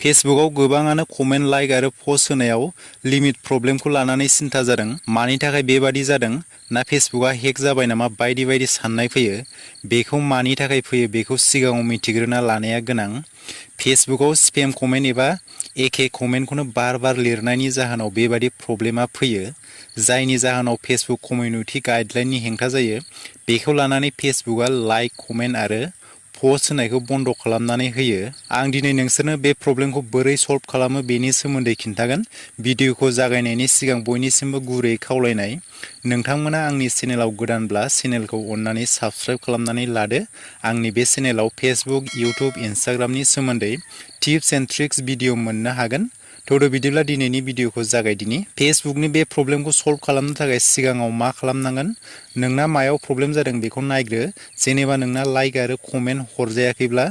फेसबुकआव गोबाङानो comment like आरो पस्ट होनायाव लिमिट प्रब्लेमखौ लानानै सिन्था जादों। मानि थाखाय बेबादि जादों ना फेसबुकआ हेक जाबाय नामा बायदि बायदि साननाय फैयो। बेखौ मानि थाखाय फैयो बेखौ सिगाङाव मिथिग्रोना लानाया गोनां। फेसबुकआव स्पेम कमेन्ट एबा एखे कमेन्टखौनो बार बार लिरनायनि जाहोनाव बेबादि प्रब्लेमा फैयो। जायनि जाहोनाव फेसबुक कमिउनिटि गाइडलाइननि हेंथा जायो। बेखौ लानानै फेसबुकआ लाइक कमेन्ट आरो पस्ट होनायखौ बन्द खालामनानै होयो। आं दिनै नोंसोरनो बे प्रब्लेमखौ बोरै सल्भ खालामो बेनि सोमोन्दै खिन्थागोन। भिडिअखौ जागायनायनि सिगां बयनिसिमबो गुरै खावलायनाय, नोंथांमोना आंनि चेनेलाव गोदानब्ला चेनेलखौ अननानै साबस्क्राइब खालामनानै लादो। आंनि बे चेनेलाव फेसबुक, इउटुब, इन्स्टाग्रामनि सोमोन्दै टिप्स एन्ड ट्रिक्स भिडिअ मोननो हागोन। थ'द' बिदिब्ला दिनैनि भिडिअखौ जागायदिनि। फेसबुकनि बे प्रब्लेमखौ सल्भ खालामनो थाखाय सिगाङाव मा खालामनांगोन? नोंना मायाव प्रब्लेम जादों बेखौ नायग्रो। जेनेबा नोंना लाइक आरो कमेन्ट हरजायाखैब्ला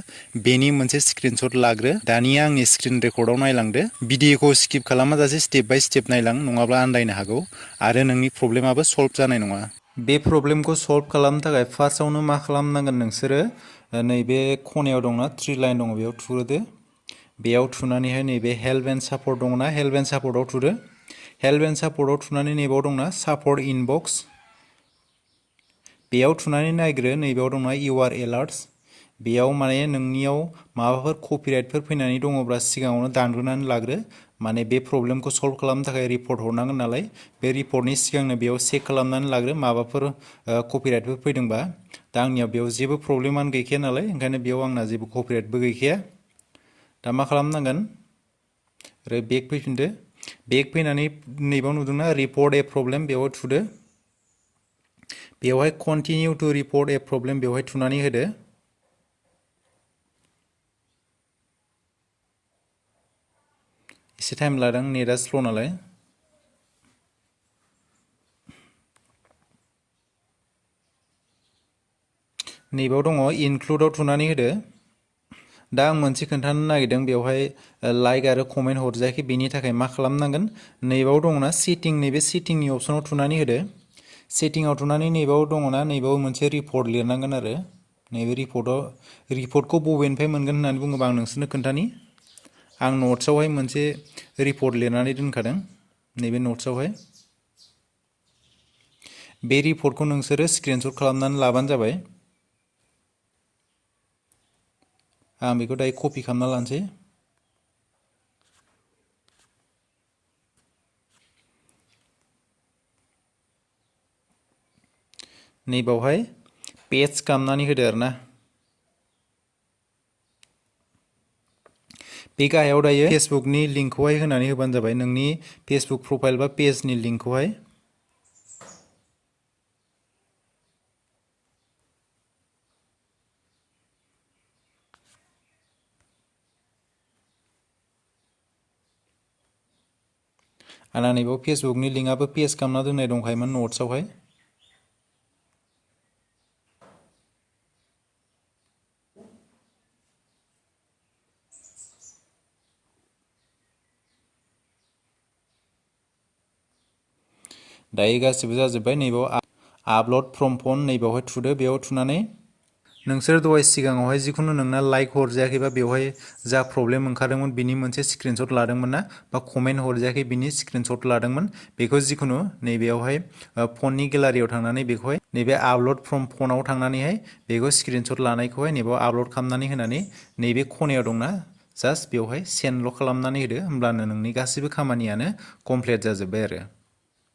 बेनि मोनसे स्क्रिनशट लाग्रो। दानिया आंनि स्क्रिन रेकर्डआव नायलांदो। भिडिअखौ स्किप खालामाजासे स्टेप बाय स्टेप नायलां, नङाब्ला आन्दायनो हागौ आरो नोंनि प्रब्लेमाबो सल्भ जानाय नङा। बे प्रब्लेमखौ सल्भ खालामनो थाखाय फार्स्टआवनो मा खालामनांगोन नोंसोरो, नैबे खनायाव दंना थ्रि लाइन दङ बेयाव थुग्रोदो। बेयाव थुनानैहाय नैबे हेल्प एन्ड सापर्ट दङना, हेल्प एन्ड सापर्टआव थुदो। हेल्प एन्ड सापर्टआव थुनानै नैबाव दंना सापर्ट इनबक्स, बेयाव थुनानै नायग्रो। नैबेयाव दंना इउआर एलार्ट्स, बेयाव माने नोंनियाव माबाफोर कपिराइटफोर फैनानै दङब्ला सिगाङावनो दानग्रोनानै लाग्रो। माने बे प्रब्लेमखौ सल्भ खालामनो थाखाय रिपर्ट हरनांगोन नालाय, बे रिपर्टनि सिगांनो बेयाव चेक खालामनानै लाग्रो माबाफोर कपिराइटफोर फैदोंबा। दा आंनियाव बेयाव जेबो प्रब्लेमानो गैखाया नालाय, ओंखायनो बेयाव आंना जेबो कपिराइटबो गैखाया। दा मा खालामनांगोन, ओरै बेक फैफिनदो। बेक फैनानै नैबाव नुदोंना रिपर्ट ए प्रब्लेम, बेयाव थुदो। बेवहाय कन्टिनिउ टु रिपर्ट ए प्रब्लेम बेवहाय थुनानै होदो। एसे टाइम लादों, नेटआ स्ल' नालाय। नैबाव दङ इनक्लुडआव थुनानै होदो। दा आं मोनसे खोन्थानो नागिरदों, बेवहाय लाइक आरो कमेन्ट हरजायाखै बेनि थाखाय मा खालामनांगोन। नैबाव दङना सेटिं, नैबे सेटिंनि अपसनाव थुनानै होदो। सेटिंआव थुनानै नैबाव दङना, नैबाव मोनसे रिपर्ट लिरनांगोन आरो। नैबे रिपर्टखौ बबेनिफ्राय मोनगोन होननानै बुङोबा आं नोंसोरनो खोन्थानि। आं नट्सआवहाय मोनसे रिपर्ट लिरनानै दोनखादों, नैबे नट्सआवहाय। बे रिपर्टखौ नोंसोरो स्क्रिनशट खालामनानै लाबानो जाबाय। आं बेखौ दायो कपि खालामना लानोसै। नैबावहाय पेस्ट खालामनानै होदो आरोना। बे गाहायाव दायो फेसबुकनि लिंकखौहाय होनानै होबानो जाबाय, नोंनि फेसबुक प्रफाइल बा पेजनि लिंकखौहाय। आंना नैबाव फेसबुकनि लिंकआबो पेस्ट खालामना दोननाय दंखायोमोन नट्सआवहाय। दायो गासिबो जाजोब्बाय। नैबाव आपल'ड फ्रम फन, नैबावहाय थुदो। बेयाव थुनानै नोंसोर दहाय सिगाङावहाय जिखुनु नोंना लाइक हरजायाखैबा बेवहाय जा प्रब्लेम ओंखारदोंमोन बिनि मोनसे स्क्रिनशट लादोंमोन ना, बा कमेन्ट हरजायाखै बिनि स्क्रिनशट लादोंमोन, बेखौ जिखुनु नैबेयावहाय फननि गेलारियाव थांनानै बेखौहाय नैबे आपल'ड फ्रम फनाव थांनानैहाय बेखौ स्क्रिनशट लानायखौहाय नैबाव आपल'ड खालामनानै होनानै नैबे खनायाव दंना जास्ट बेवहाय सेन्डल' खालामनानै होदो। होमब्लानो नोंनि गासैबो खामानियानो कमप्लिट जाजोब्बाय आरो।